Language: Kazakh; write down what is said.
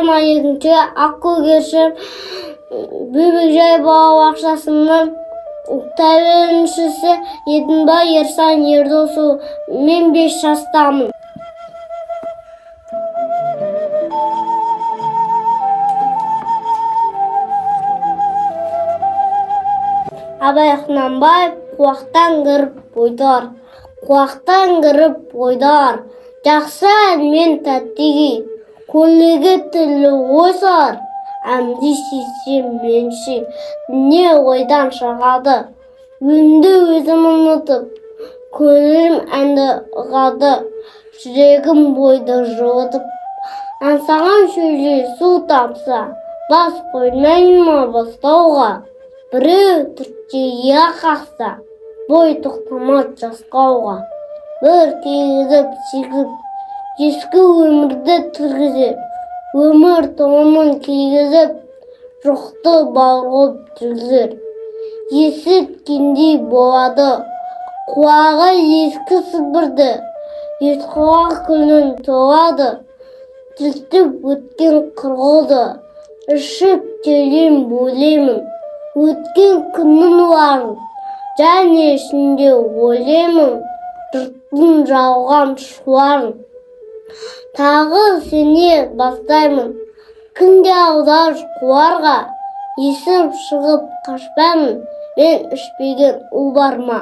22 Ақкөгерші Бөбекжай балабақшасының тәрбиеленушісі Едінбай Ерсан Ердосу. Мен 5 жастамын. Абай Құнанбаев қуақтан кіріп ойдар, қуақтан кіріп ойдар. Жақсы әнмен тәттіге, көңілге тілі ой салар. Әнді сезсем менше, не ойдан шығады. Үнді өзім ұмытып, көңілім әнді ұғады. Жүрегім бойды жылытып, аңсаған шөлде су тапса, бас қоймайын ма бастауға. Біреу түртчеге қақса, бой тоқтамат жасқауға. Бір кегізіп, сегіп, ескі өмірді түргізіп, өмір тоңын кегізіп, жоқты бағып жүргізір. Есіткендей болады, құлағы ескі сыбырды, естіған күнін толады, тілтіп өткен қырғылды, ішіп телем бөлемін. Өткен күннің уарын, және ішінде ойлаймын, жұрттың жалған шуарын. Тағы сене бастаймын, күнде аудар қуарға, есім шығып қашпаймын, мен ішпеген ұл бар ма?